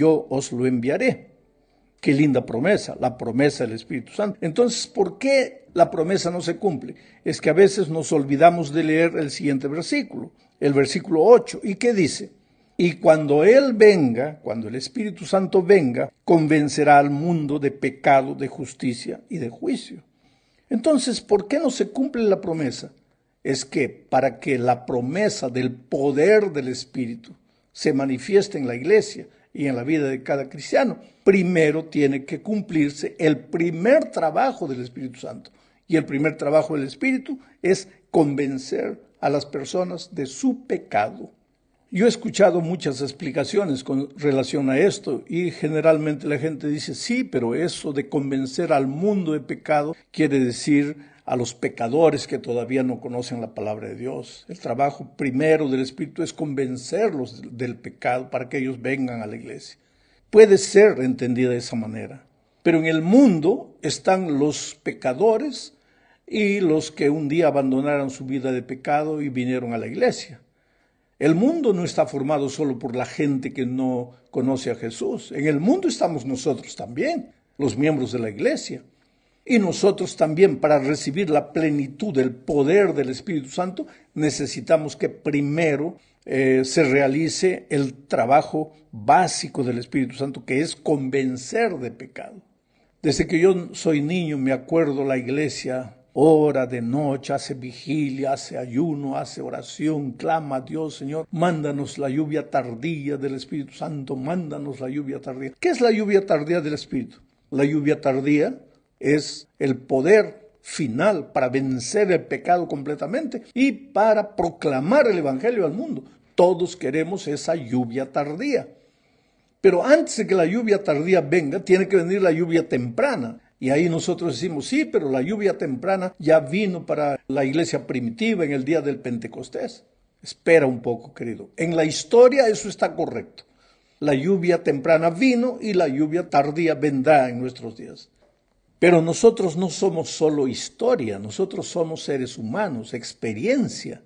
yo os lo enviaré. Qué linda promesa, la promesa del Espíritu Santo. Entonces, ¿por qué la promesa no se cumple? Es que a veces nos olvidamos de leer el siguiente versículo, el versículo 8. ¿Y qué dice? Y cuando Él venga, cuando el Espíritu Santo venga, convencerá al mundo de pecado, de justicia y de juicio. Entonces, ¿por qué no se cumple la promesa? Es que para que la promesa del poder del Espíritu se manifieste en la iglesia y en la vida de cada cristiano, primero tiene que cumplirse el primer trabajo del Espíritu Santo. Y el primer trabajo del Espíritu es convencer a las personas de su pecado. Yo he escuchado muchas explicaciones con relación a esto y generalmente la gente dice, sí, pero eso de convencer al mundo de pecado quiere decir a los pecadores que todavía no conocen la palabra de Dios. El trabajo primero del Espíritu es convencerlos del pecado para que ellos vengan a la iglesia. Puede ser entendida de esa manera, pero en el mundo están los pecadores y los que un día abandonaron su vida de pecado y vinieron a la iglesia. El mundo no está formado solo por la gente que no conoce a Jesús. En el mundo estamos nosotros también, los miembros de la iglesia. Y nosotros también, para recibir la plenitud del poder del Espíritu Santo, necesitamos que primero se realice el trabajo básico del Espíritu Santo, que es convencer de pecado. Desde que yo soy niño me acuerdo la iglesia ora de noche, hace vigilia, hace ayuno, hace oración, clama a Dios, Señor, mándanos la lluvia tardía del Espíritu Santo, mándanos la lluvia tardía. ¿Qué es la lluvia tardía del Espíritu? La lluvia tardía es el poder final para vencer el pecado completamente y para proclamar el Evangelio al mundo. Todos queremos esa lluvia tardía. Pero antes de que la lluvia tardía venga, tiene que venir la lluvia temprana. Y ahí nosotros decimos, sí, pero la lluvia temprana ya vino para la iglesia primitiva en el día del Pentecostés. Espera un poco, querido. En la historia eso está correcto. La lluvia temprana vino y la lluvia tardía vendrá en nuestros días. Pero nosotros no somos solo historia, nosotros somos seres humanos, experiencia.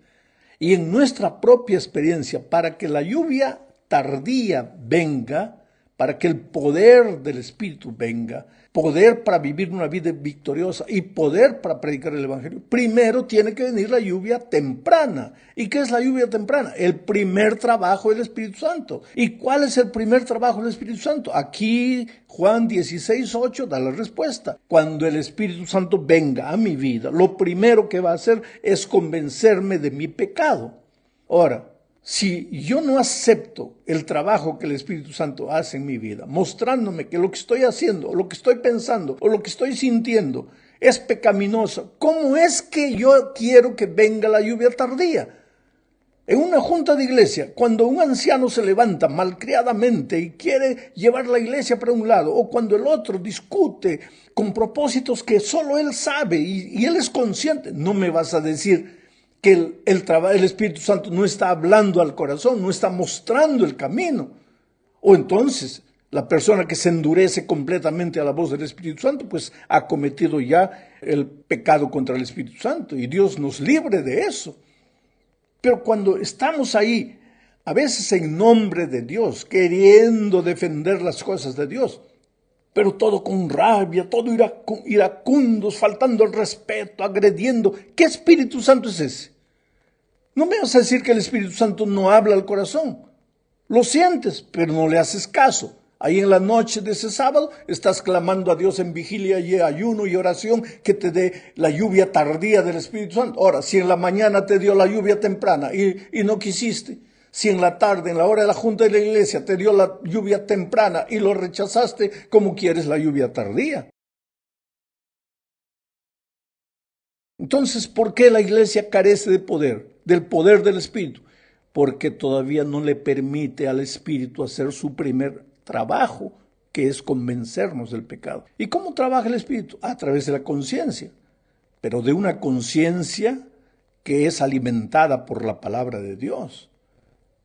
Y en nuestra propia experiencia, para que la lluvia tardía venga, para que el poder del Espíritu venga, poder para vivir una vida victoriosa y poder para predicar el Evangelio, primero tiene que venir la lluvia temprana. ¿Y qué es la lluvia temprana? El primer trabajo del Espíritu Santo. ¿Y cuál es el primer trabajo del Espíritu Santo? Aquí Juan 16:8 da la respuesta. Cuando el Espíritu Santo venga a mi vida, lo primero que va a hacer es convencerme de mi pecado. Ahora, si yo no acepto el trabajo que el Espíritu Santo hace en mi vida, mostrándome que lo que estoy haciendo, o lo que estoy pensando, o lo que estoy sintiendo es pecaminoso, ¿cómo es que yo quiero que venga la lluvia tardía? En una junta de iglesia, cuando un anciano se levanta malcriadamente y quiere llevar la iglesia para un lado, o cuando el otro discute con propósitos que solo él sabe y él es consciente, no me vas a decir que el Espíritu Santo no está hablando al corazón, no está mostrando el camino. O entonces, la persona que se endurece completamente a la voz del Espíritu Santo, pues ha cometido ya el pecado contra el Espíritu Santo. Y Dios nos libre de eso. Pero cuando estamos ahí, a veces en nombre de Dios, queriendo defender las cosas de Dios, pero todo con rabia, todo iracundos, faltando el respeto, agrediendo, ¿qué Espíritu Santo es ese? No me vas a decir que el Espíritu Santo no habla al corazón. Lo sientes, pero no le haces caso. Ahí en la noche de ese sábado estás clamando a Dios en vigilia y ayuno y oración que te dé la lluvia tardía del Espíritu Santo. Ahora, si en la mañana te dio la lluvia temprana y no quisiste, si en la tarde, en la hora de la junta de la iglesia, te dio la lluvia temprana y lo rechazaste, ¿cómo quieres la lluvia tardía? Entonces, ¿por qué la iglesia carece de poder? Del poder del Espíritu. Porque todavía no le permite al Espíritu hacer su primer trabajo, que es convencernos del pecado. ¿Y cómo trabaja el Espíritu? A través de la conciencia, pero de una conciencia que es alimentada por la palabra de Dios.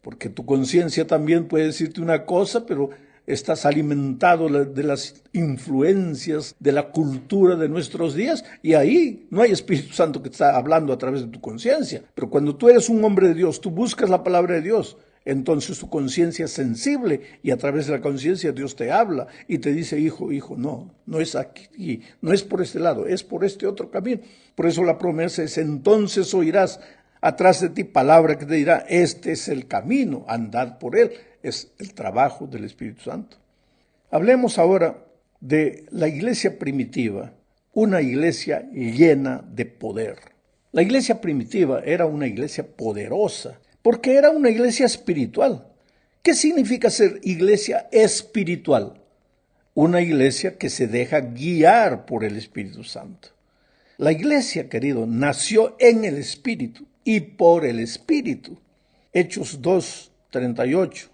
Porque tu conciencia también puede decirte una cosa, pero estás alimentado de las influencias de la cultura de nuestros días y ahí no hay Espíritu Santo que está hablando a través de tu conciencia. Pero cuando tú eres un hombre de Dios, tú buscas la palabra de Dios, Entonces tu conciencia es sensible y a través de la conciencia Dios te habla y te dice, hijo, no, no es aquí, no es por este lado, es por este otro camino. Por eso la promesa es, entonces oirás atrás de ti palabra que te dirá, este es el camino, andad por él. Es el trabajo del Espíritu Santo. Hablemos ahora de la iglesia primitiva, una iglesia llena de poder. La iglesia primitiva era una iglesia poderosa, porque era una iglesia espiritual. ¿Qué significa ser iglesia espiritual? Una iglesia que se deja guiar por el Espíritu Santo. La iglesia, querido, nació en el Espíritu y por el Espíritu. Hechos 2, 38.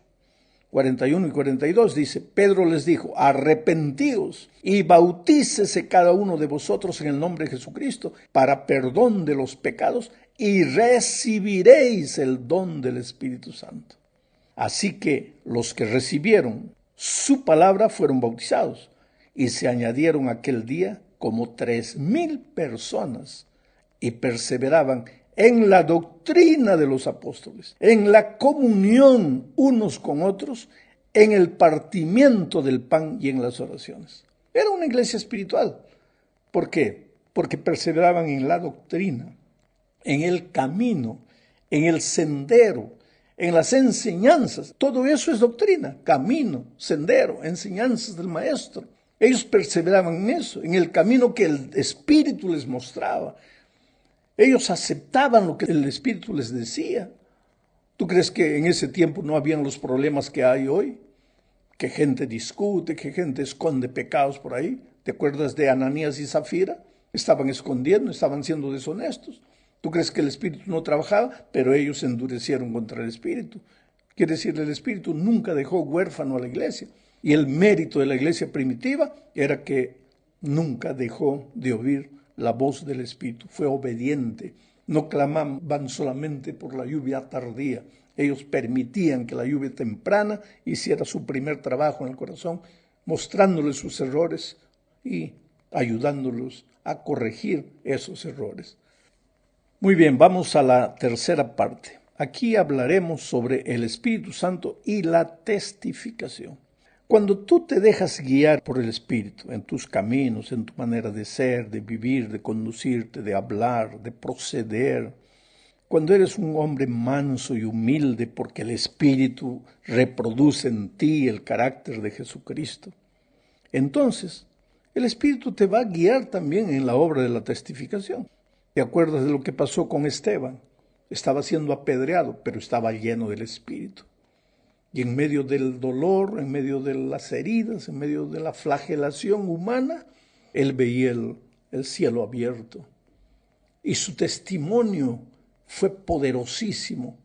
41 y 42 dice, Pedro les dijo, arrepentíos y bautícese cada uno de vosotros en el nombre de Jesucristo para perdón de los pecados y recibiréis el don del Espíritu Santo. Así que los que recibieron su palabra fueron bautizados y se añadieron aquel día como 3,000 personas y perseveraban en la doctrina de los apóstoles, en la comunión unos con otros, en el partimiento del pan y en las oraciones. Era una iglesia espiritual. ¿Por qué? Porque perseveraban en la doctrina, en el camino, en el sendero, en las enseñanzas. Todo eso es doctrina, camino, sendero, enseñanzas del maestro. Ellos perseveraban en eso, en el camino que el Espíritu les mostraba. Ellos aceptaban lo que el Espíritu les decía. ¿Tú crees que en ese tiempo no habían los problemas que hay hoy? Que gente discute, que gente esconde pecados por ahí. ¿Te acuerdas de Ananías y Zafira? Estaban escondiendo, estaban siendo deshonestos. ¿Tú crees que el Espíritu no trabajaba? Pero ellos se endurecieron contra el Espíritu. Quiere decir, el Espíritu nunca dejó huérfano a la iglesia. Y el mérito de la iglesia primitiva era que nunca dejó de oír la voz del Espíritu, fue obediente. No clamaban solamente por la lluvia tardía. Ellos permitían que la lluvia temprana hiciera su primer trabajo en el corazón, mostrándoles sus errores y ayudándolos a corregir esos errores. Muy bien, vamos a la tercera parte. Aquí hablaremos sobre el Espíritu Santo y la testificación. Cuando tú te dejas guiar por el Espíritu en tus caminos, en tu manera de ser, de vivir, de conducirte, de hablar, de proceder, cuando eres un hombre manso y humilde porque el Espíritu reproduce en ti el carácter de Jesucristo, entonces el Espíritu te va a guiar también en la obra de la testificación. ¿Te acuerdas de lo que pasó con Esteban? Estaba siendo apedreado, pero estaba lleno del Espíritu. Y en medio del dolor, en medio de las heridas, en medio de la flagelación humana, él veía el cielo abierto. Y su testimonio fue poderosísimo.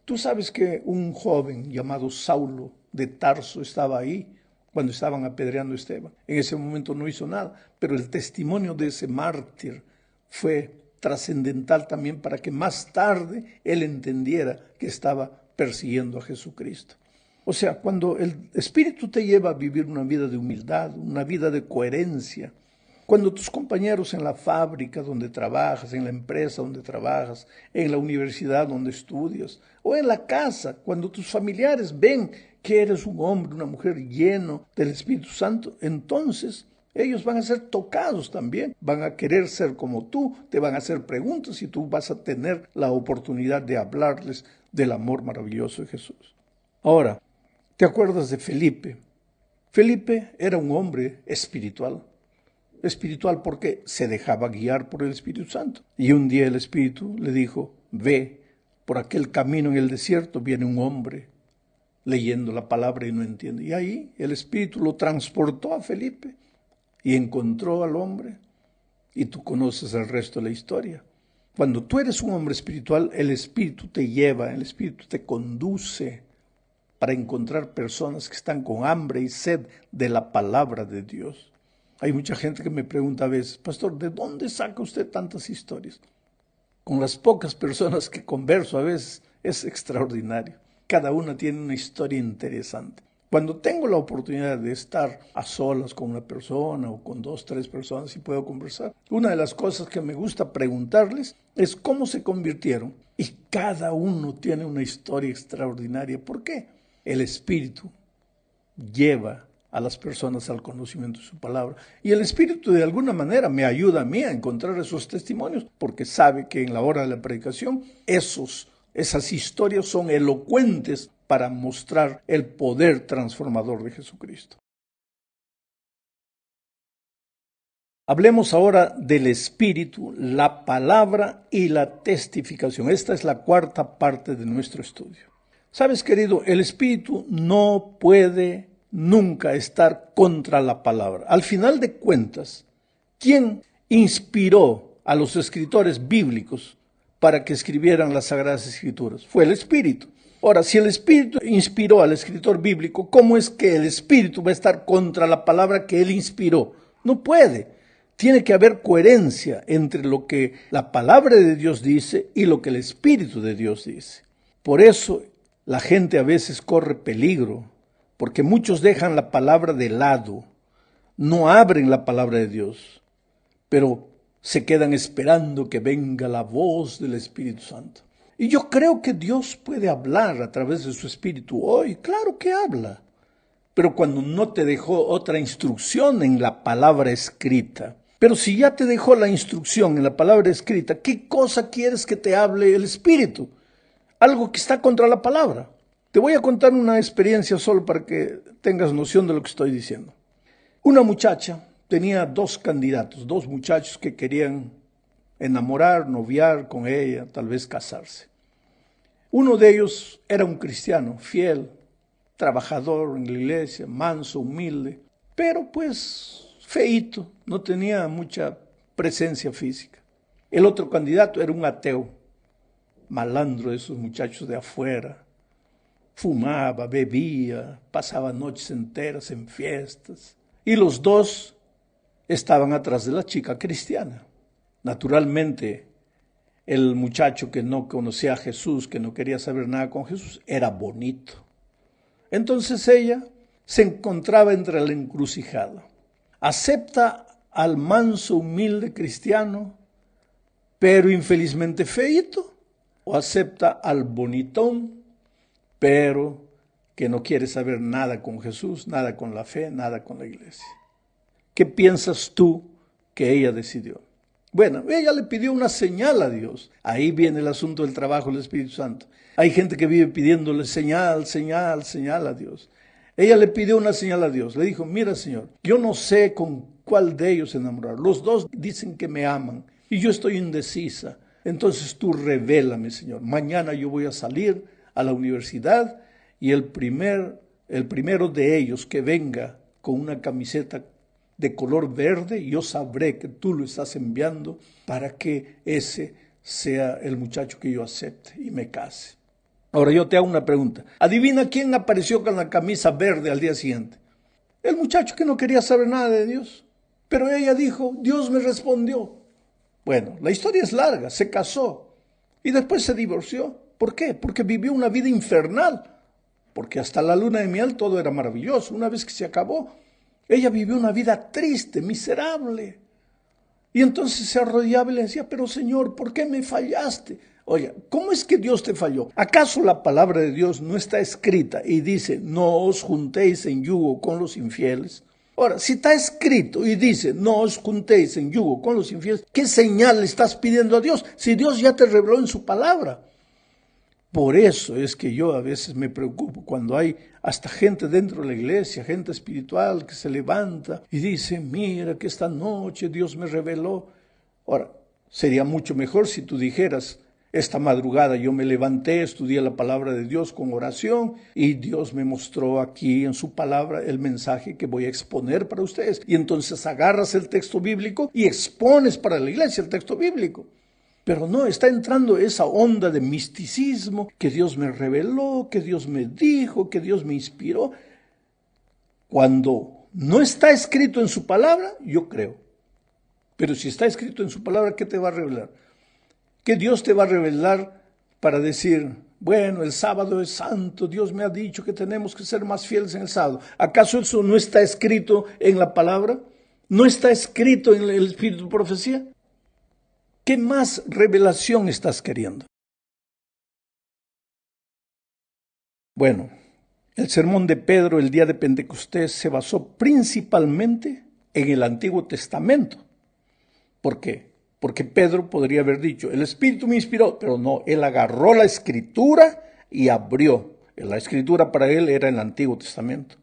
Tú sabes que un joven llamado Saulo de Tarso estaba ahí cuando estaban apedreando a Esteban. En ese momento no hizo nada, pero el testimonio de ese mártir fue trascendental también para que más tarde él entendiera que estaba persiguiendo a Jesucristo. O sea, cuando el Espíritu te lleva a vivir una vida de humildad, una vida de coherencia, cuando tus compañeros en la fábrica donde trabajas, en la empresa donde trabajas, en la universidad donde estudias, o en la casa, cuando tus familiares ven que eres un hombre, una mujer lleno del Espíritu Santo, entonces ellos van a ser tocados también, van a querer ser como tú, te van a hacer preguntas y tú vas a tener la oportunidad de hablarles del amor maravilloso de Jesús. Ahora, ¿te acuerdas de Felipe? Felipe era un hombre espiritual. Espiritual porque se dejaba guiar por el Espíritu Santo. Y un día el Espíritu le dijo, ve, por aquel camino en el desierto viene un hombre leyendo la palabra y no entiende. Y ahí el Espíritu lo transportó a Felipe y encontró al hombre. Y tú conoces el resto de la historia. Cuando tú eres un hombre espiritual, el Espíritu te lleva, el Espíritu te conduce para encontrar personas que están con hambre y sed de la palabra de Dios. Hay mucha gente que me pregunta a veces, pastor, ¿de dónde saca usted tantas historias? Con las pocas personas que converso a veces es extraordinario. Cada una tiene una historia interesante. Cuando tengo la oportunidad de estar a solas con una persona o con 2, 3 personas y puedo conversar, una de las cosas que me gusta preguntarles es cómo se convirtieron. Y cada uno tiene una historia extraordinaria. ¿Por qué? El Espíritu lleva a las personas al conocimiento de su palabra. Y el Espíritu de alguna manera me ayuda a mí a encontrar esos testimonios, porque sabe que en la hora de la predicación esas historias son elocuentes para mostrar el poder transformador de Jesucristo. Hablemos ahora del Espíritu, la palabra y la testificación. Esta es la cuarta parte de nuestro estudio. Sabes, querido, el Espíritu no puede nunca estar contra la palabra. Al final de cuentas, ¿quién inspiró a los escritores bíblicos para que escribieran las Sagradas Escrituras? Fue el Espíritu. Ahora, si el Espíritu inspiró al escritor bíblico, ¿cómo es que el Espíritu va a estar contra la palabra que él inspiró? No puede. Tiene que haber coherencia entre lo que la palabra de Dios dice y lo que el Espíritu de Dios dice. Por eso la gente a veces corre peligro, porque muchos dejan la palabra de lado, no abren la palabra de Dios, pero se quedan esperando que venga la voz del Espíritu Santo. Y yo creo que Dios puede hablar a través de su Espíritu hoy, claro que habla, pero cuando no te dejó otra instrucción en la palabra escrita. Pero si ya te dejó la instrucción en la palabra escrita, ¿qué cosa quieres que te hable el Espíritu? Algo que está contra la palabra. Te voy a contar una experiencia solo para que tengas noción de lo que estoy diciendo. Una muchacha tenía 2 candidatos, 2 muchachos que querían enamorar, noviar con ella, tal vez casarse. Uno de ellos era un cristiano, fiel, trabajador en la iglesia, manso, humilde, pero pues feíto, no tenía mucha presencia física. El otro candidato era un ateo, malandro de esos muchachos de afuera. Fumaba, bebía, pasaba noches enteras en fiestas. Y los 2 estaban atrás de la chica cristiana. Naturalmente, el muchacho que no conocía a Jesús, que no quería saber nada con Jesús, era bonito. Entonces ella se encontraba entre la encrucijada. Acepta al manso, humilde cristiano, pero infelizmente feíto, o acepta al bonitón, pero que no quiere saber nada con Jesús, nada con la fe, nada con la iglesia. ¿Qué piensas tú que ella decidió? Bueno, ella le pidió una señal a Dios. Ahí viene el asunto del trabajo del Espíritu Santo. Hay gente que vive pidiéndole señal, señal, señal a Dios. Ella le pidió una señal a Dios. Le dijo, mira, Señor, yo no sé con cuál de ellos enamorar. Los 2 dicen que me aman y yo estoy indecisa. Entonces tú revélame, Señor. Mañana yo voy a salir a la universidad y el primero de ellos que venga con una camiseta de color verde, yo sabré que tú lo estás enviando para que ese sea el muchacho que yo acepte y me case. Ahora yo te hago una pregunta. Adivina quién apareció con la camisa verde al día siguiente. El muchacho que no quería saber nada de Dios. Pero ella dijo, Dios me respondió. Bueno, la historia es larga, se casó y después se divorció. ¿Por qué? Porque vivió una vida infernal. Porque hasta la luna de miel todo era maravilloso. Una vez que se acabó, ella vivió una vida triste, miserable. Y entonces se arrodillaba y le decía, pero Señor, ¿por qué me fallaste? Oye, ¿cómo es que Dios te falló? ¿Acaso la palabra de Dios no está escrita y dice, no os juntéis en yugo con los infieles? Ahora, si está escrito y dice, no os juntéis en yugo con los infieles, ¿qué señal le estás pidiendo a Dios? Si Dios ya te reveló en su palabra. Por eso es que yo a veces me preocupo cuando hay hasta gente dentro de la iglesia, gente espiritual que se levanta y dice, mira que esta noche Dios me reveló. Ahora, sería mucho mejor si tú dijeras, esta madrugada yo me levanté, estudié la palabra de Dios con oración y Dios me mostró aquí en su palabra el mensaje que voy a exponer para ustedes. Y entonces agarras el texto bíblico y expones para la iglesia el texto bíblico. Pero no, está entrando esa onda de misticismo, que Dios me reveló, que Dios me dijo, que Dios me inspiró. Cuando no está escrito en su palabra, yo creo. Pero si está escrito en su palabra, ¿qué te va a revelar? ¿Qué Dios te va a revelar para decir, Bueno, el sábado es santo, Dios me ha dicho que tenemos que ser más fieles en el sábado. ¿Acaso eso no está escrito en la palabra? ¿No está escrito en el espíritu de profecía? ¿Qué más revelación estás queriendo? Bueno, el sermón de Pedro el día de Pentecostés se basó principalmente en el Antiguo Testamento. ¿Por qué? Porque Pedro podría haber dicho, el Espíritu me inspiró, pero no, él agarró la Escritura y abrió. La Escritura para él era el Antiguo Testamento.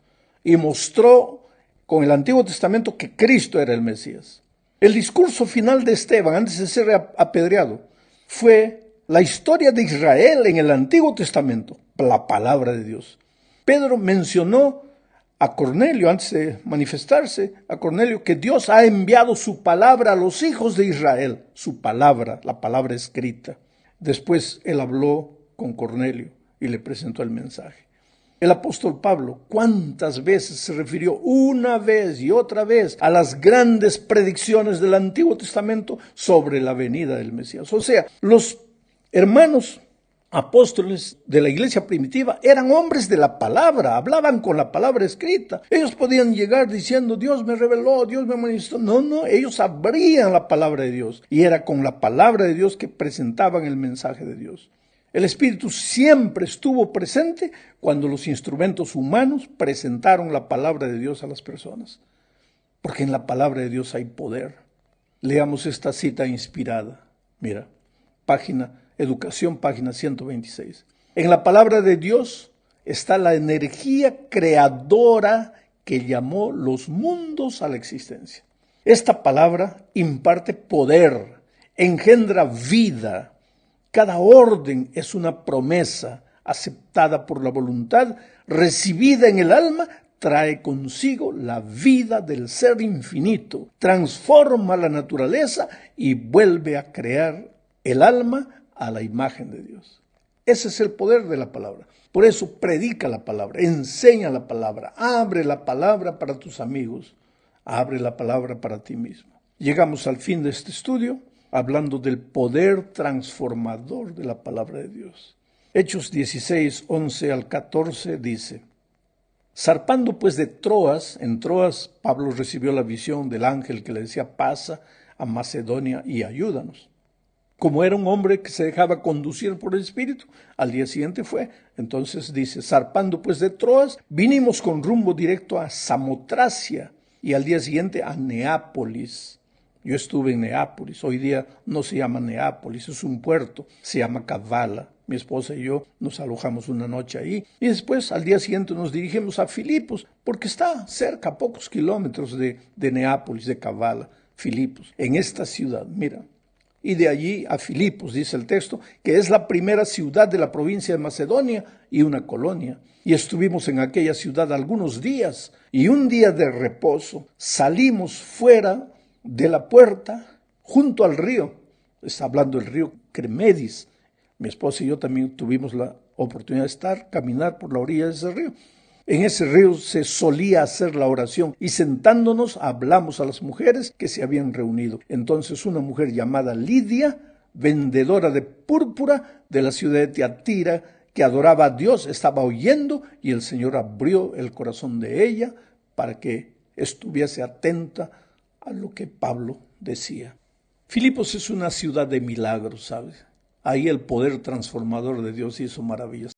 Y mostró con el Antiguo Testamento que Cristo era el Mesías. El discurso final de Esteban, antes de ser apedreado, fue la historia de Israel en el Antiguo Testamento, la palabra de Dios. Pedro mencionó a Cornelio, antes de manifestarse, a Cornelio, que Dios ha enviado su palabra a los hijos de Israel, su palabra, la palabra escrita. Después él habló con Cornelio y le presentó el mensaje. El apóstol Pablo, ¿cuántas veces se refirió una vez y otra vez a las grandes predicciones del Antiguo Testamento sobre la venida del Mesías? O sea, los hermanos apóstoles de la iglesia primitiva eran hombres de la palabra, hablaban con la palabra escrita. Ellos podían llegar diciendo, Dios me reveló, Dios me manifestó. No, ellos abrían la palabra de Dios y era con la palabra de Dios que presentaban el mensaje de Dios. El Espíritu siempre estuvo presente cuando los instrumentos humanos presentaron la palabra de Dios a las personas. Porque en la palabra de Dios hay poder. Leamos esta cita inspirada. Mira, Educación, página 126. En la palabra de Dios está la energía creadora que llamó los mundos a la existencia. Esta palabra imparte poder, engendra vida. Cada orden es una promesa aceptada por la voluntad, recibida en el alma, trae consigo la vida del ser infinito, transforma la naturaleza y vuelve a crear el alma a la imagen de Dios. Ese es el poder de la palabra. Por eso predica la palabra, enseña la palabra, abre la palabra para tus amigos, abre la palabra para ti mismo. Llegamos al fin de este estudio hablando del poder transformador de la palabra de Dios. Hechos 16, 11 al 14 dice, zarpando pues de Troas, en Troas Pablo recibió la visión del ángel que le decía, pasa a Macedonia y ayúdanos. Como era un hombre que se dejaba conducir por el Espíritu, al día siguiente fue. Entonces dice, zarpando pues de Troas, vinimos con rumbo directo a Samotracia y al día siguiente a Neápolis. Yo estuve en Neápolis, hoy día no se llama Neápolis, es un puerto, se llama Kavala. Mi esposa y yo nos alojamos una noche ahí y después al día siguiente nos dirigimos a Filipos, porque está cerca, a pocos kilómetros de Neápolis, de Kavala, Filipos, en esta ciudad, mira. Y de allí a Filipos, dice el texto, que es la primera ciudad de la provincia de Macedonia y una colonia. Y estuvimos en aquella ciudad algunos días, y un día de reposo salimos fuera de la puerta, junto al río. Está hablando del río Cremedis. Mi esposa y yo también tuvimos la oportunidad de caminar por la orilla de ese río. En ese río se solía hacer la oración y sentándonos hablamos a las mujeres que se habían reunido. Entonces una mujer llamada Lidia, vendedora de púrpura de la ciudad de Tiatira, que adoraba a Dios, estaba oyendo y el Señor abrió el corazón de ella para que estuviese atenta a lo que Pablo decía. Filipos es una ciudad de milagros, ¿sabes? Ahí el poder transformador de Dios hizo maravillas.